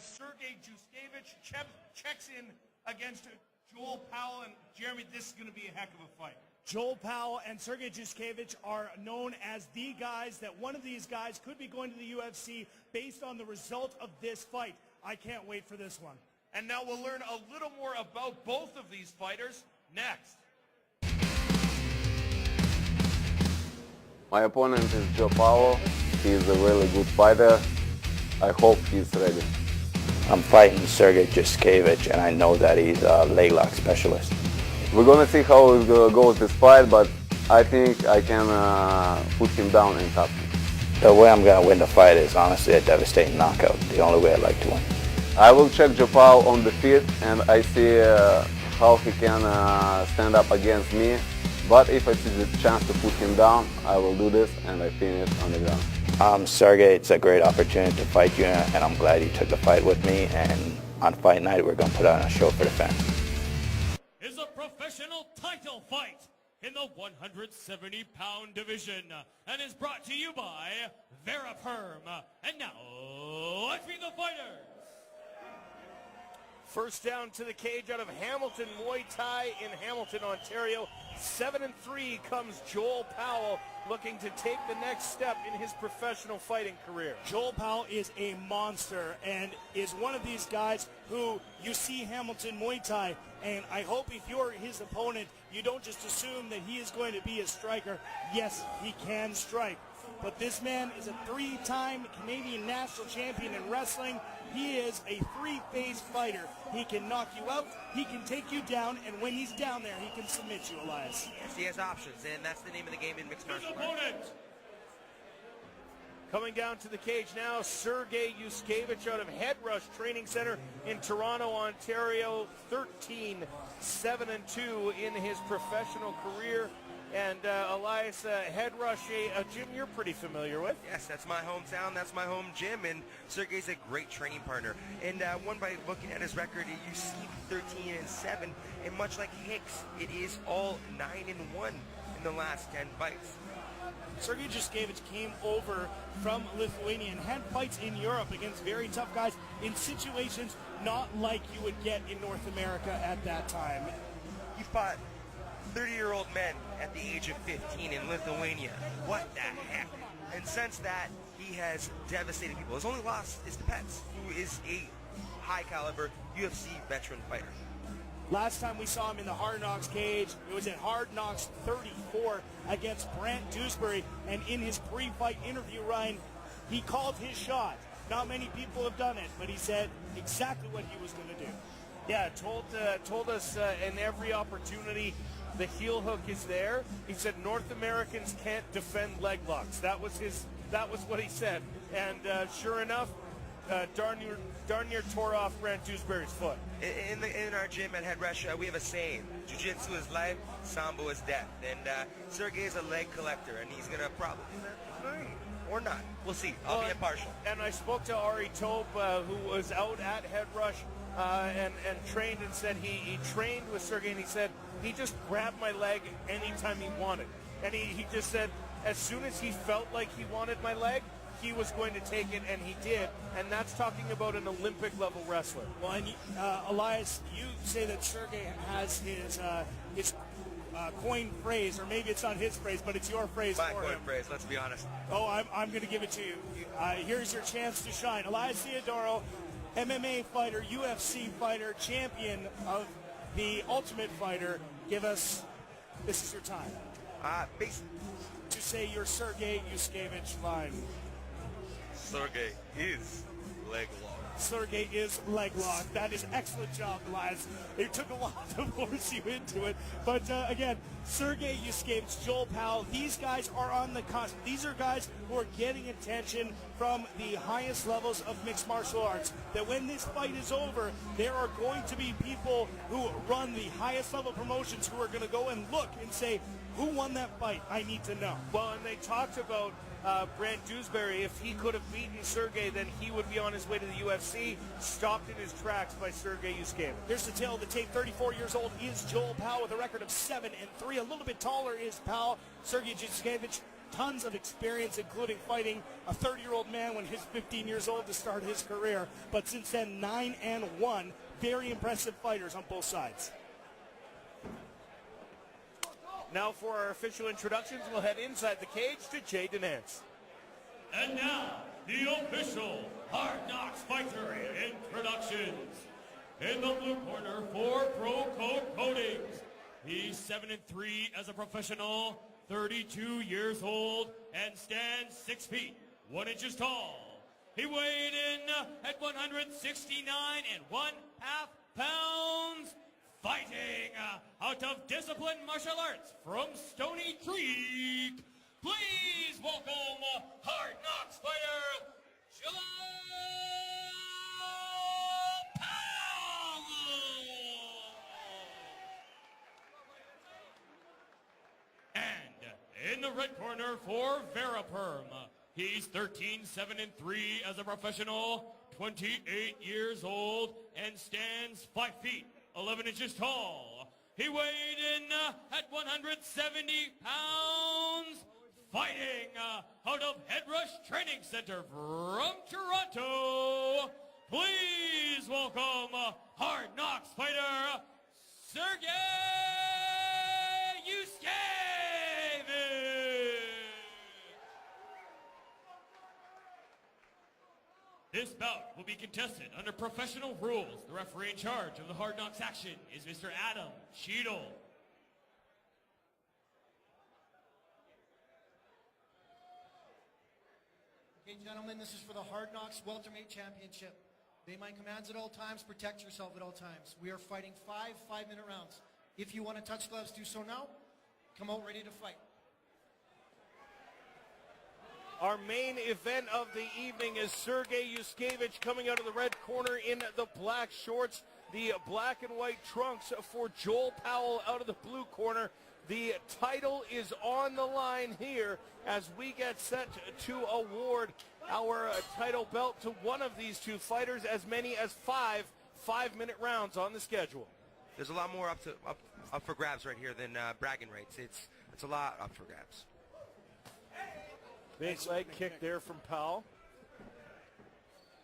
Sergey Juskevic checks in against Joel Powell, and Jeremy, this is going to be a heck of a fight. Joel Powell and Sergey Juskevic are known as the guys that one of these guys could be going to the UFC based on the result of this fight. I can't wait for this one. And now we'll learn a little more about both of these fighters next. My opponent is Joe Powell. He's a really good fighter. I hope he's ready. I'm fighting Sergey Juskevic, and I know that he's a leg lock specialist. We're gonna see how it goes this fight, but I think I can put him down and tap him. The way I'm gonna win the fight is honestly a devastating knockout. The only way I like to win. I will check Joe Powell on the feet, and I see how he can stand up against me. But if I see the chance to put him down, I will do this, and I finish on the ground. Sergey, it's a great opportunity to fight you, and I'm glad you took the fight with me. And on fight night, we're going to put on a show for the fans. Is a professional title fight in the 170-pound division, and is brought to you by Verifirm. And now, let's meet the fighters. First down to the cage out of Hamilton Muay Thai in Hamilton, Ontario. 7-3 comes Joel Powell, looking to take the next step in his professional fighting career. Joel Powell is a monster and is one of these guys who you see Hamilton Muay Thai, and I hope if you're his opponent, you don't just assume that he is going to be a striker. Yes, he can strike, but this man is a three-time Canadian national champion in wrestling. He is a three-phase fighter. He can knock you out, he can take you down, and when he's down there, he can submit you, Elias. Yes, he has options, and that's the name of the game in mixed martial arts. Coming down to the cage now, Sergey Juskevic out of Head Rush Training Center in Toronto, Ontario. 13-7-2 in his professional career. And Elias, Head Rush, a gym you're pretty familiar with. Yes, that's my hometown. That's my home gym, and Sergey's a great training partner. And one, by looking at his record, you see 13-7, and much like Hicks, it is all 9-1 in the last 10 fights. Sergey Juskevic came over from Lithuania and had fights in Europe against very tough guys in situations not like you would get in North America at that time. He fought 30-year-old men at the age of 15 in Lithuania. What the heck? And since that, he has devastated people. His only loss is to Pets, who is a high-caliber UFC veteran fighter. Last time we saw him in the Hard Knocks cage, it was at Hard Knocks 34 against Brant Dewsbury, and in his pre-fight interview, Ryan, he called his shot. Not many people have done it, but he said exactly what he was going to do. Yeah, told us in every opportunity the heel hook is there. He said North Americans can't defend leg locks. That was what he said. And sure enough, darn near tore off Brant Dewsbury's foot. In our gym at Head Rush, we have a saying: Jiu-Jitsu is life, Sambo is death. And Sergey is a leg collector, and he's gonna probably or not. We'll see. I'll be impartial. And I spoke to Ari Tope, who was out at Head Rush and trained, and said he trained with Sergey, and he said he just grabbed my leg anytime he wanted. And he just said as soon as he felt like he wanted my leg, he was going to take it, and he did. And that's talking about an Olympic-level wrestler. Well, and Elias, you say that Sergey has his coined phrase, or maybe it's not his phrase, but it's your phrase My for coined him. phrase, let's be honest. Oh, I'm going to give it to you. Here's your chance to shine. Elias Theodoro, MMA fighter, UFC fighter, champion of the Ultimate Fighter. This is your time. To say your Sergey Juskevic line. Sergey is leg lock. Sergey is leg lock. That is excellent job, Elias. It took a while to force you into it. But again, Sergey Juskevic, Joel Powell, these guys are on the cusp. These are guys who are getting attention from the highest levels of mixed martial arts. That when this fight is over, there are going to be people who run the highest level promotions who are going to go and look and say, who won that fight? I need to know. Well, and they talked about Brant Dewsbury. If he could have beaten Sergey, then he would be on his way to the UFC, stopped in his tracks by Sergey Juskevic. Here's the tale of the tape. 34 years old is Joel Powell with a record of 7-3. A little bit taller is Powell. Sergey Juskevic, tons of experience, including fighting a 30-year-old man when he's 15 years old to start his career. But since then, 9-1. Very impressive fighters on both sides. Now for our official introductions, we'll head inside the cage to Jay Denance. And now, the official Hard Knocks Fighter introductions. In the blue corner for Pro Code Coatings. He's 7-3 as a professional, 32 years old, and stands 6 feet, 1 inches tall. He weighed in at 169 1/2 pounds, fighting out of Discipline Martial Arts from Stony Creek. Please welcome Hard Knocks fighter, Joe Powell. And in the red corner for Veraperm, he's 13-7-3 as a professional, 28 years old, and stands 5 feet, 11 inches tall. He weighed in at 170 pounds, fighting out of Head Rush Training Center from Toronto. Please welcome Hard Knocks fighter, Sergey Juskevic. This bout will be contested under professional rules. The referee in charge of the Hard Knocks action is Mr. Adam Cheadle. Okay, gentlemen, this is for the Hard Knocks Welterweight Championship. Obey my commands at all times. Protect yourself at all times. We are fighting 5-minute rounds. If you want to touch gloves, do so now. Come out ready to fight. Our main event of the evening is Sergey Juskevic coming out of the red corner in the black shorts. The black and white trunks for Joel Powell out of the blue corner. The title is on the line here as we get set to award our title belt to one of these two fighters. As many as 5-minute rounds on the schedule. There's a lot more up for grabs right here than bragging rights. It's a lot up for grabs. Big leg kick there from Powell.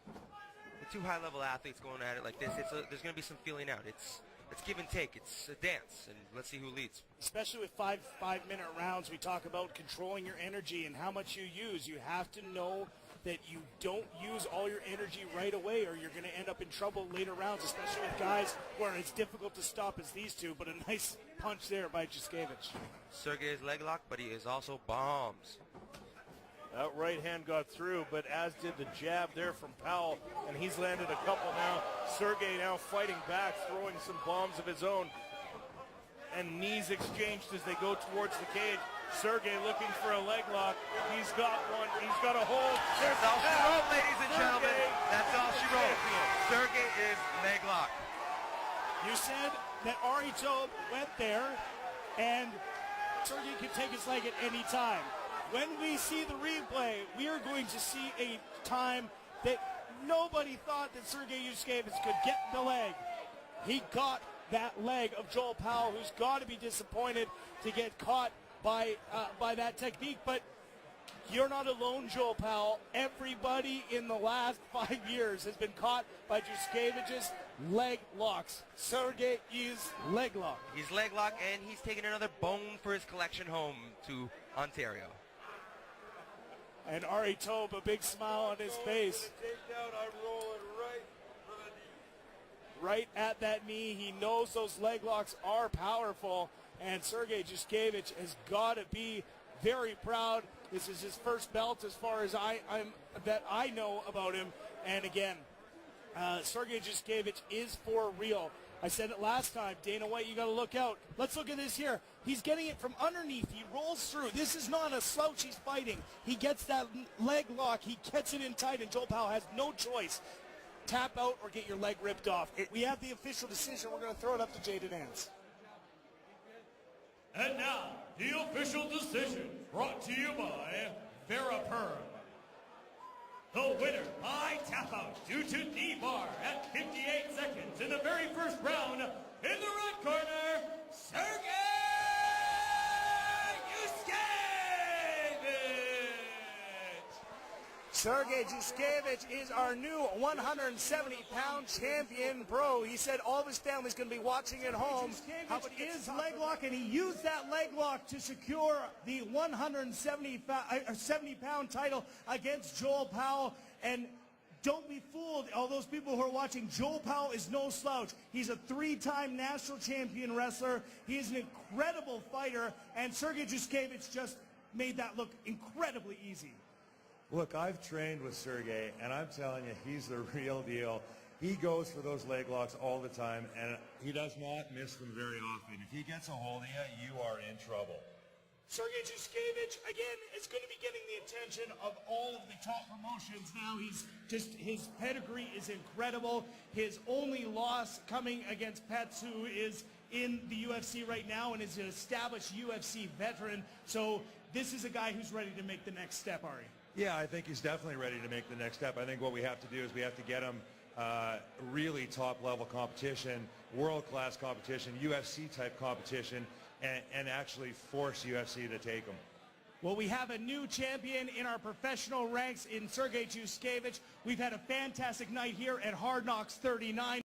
With two high-level athletes going at it like this, there's going to be some feeling out. It's give and take. It's a dance, and let's see who leads. Especially with 5-minute rounds, we talk about controlling your energy and how much you use. You have to know that you don't use all your energy right away or you're going to end up in trouble later rounds, especially with guys where it's difficult to stop as these two, but a nice punch there by Juskevic. Sergey's leg lock, but he is also bombs. That right hand got through, but as did the jab there from Powell, and he's landed a couple now. Sergey now fighting back, throwing some bombs of his own, and knees exchanged as they go towards the cage. Sergey looking for a leg lock. He's got one. He's got a hold. That's all she wrote, ladies and gentlemen. That's all she wrote. Sergey is leg lock. You said that Ari Tobe went there, and Sergey can take his leg at any time. When we see the replay, we are going to see a time that nobody thought that Sergey Juskevic could get the leg. He got that leg of Joel Powell, who's got to be disappointed to get caught by that technique. But you're not alone, Joel Powell. Everybody in the last 5 years has been caught by Juskevic's leg locks. Sergey is leg lock. He's leg lock, and he's taking another bone for his collection home to Ontario. And Ari Tobe, a big smile on his face. Right at that knee. He knows those leg locks are powerful. And Sergey Juskevic has got to be very proud. This is his first belt as far as I know about him. And again, Sergey Juskevic is for real. I said it last time, Dana White, you got to look out. Let's look at this here. He's getting it from underneath. He rolls through. This is not a slouch he's fighting. He gets that leg lock. He gets it in tight, and Joel Powell has no choice. Tap out or get your leg ripped off. We have the official decision. We're going to throw it up to Jay Denance. And now, the official decision brought to you by Veraperm. The winner by tap out due to knee bar at 58 seconds in the very first round, in the red corner, Sergey Juskevic. Sergey Juskevic is our new 170-pound champion pro. He said all of his family's going to be watching at home. Juskevic is leg lock, and he used that leg lock to secure the 170-pound title against Joel Powell. And don't be fooled, all those people who are watching. Joel Powell is no slouch. He's a 3-time national champion wrestler. He is an incredible fighter, and Sergey Juskevic just made that look incredibly easy. Look, I've trained with Sergey, and I'm telling you, he's the real deal. He goes for those leg locks all the time, and he does not miss them very often. If he gets a hold of you, you are in trouble. Sergey Juskevic, again, is going to be getting the attention of all of the top promotions now. His pedigree is incredible. His only loss coming against Pets, who is in the UFC right now and is an established UFC veteran. So this is a guy who's ready to make the next step, Ari. Yeah, I think he's definitely ready to make the next step. I think what we have to do is we have to get him really top-level competition, world-class competition, UFC-type competition, and actually force UFC to take him. Well, we have a new champion in our professional ranks in Sergey Juskevic. We've had a fantastic night here at Hard Knocks 39.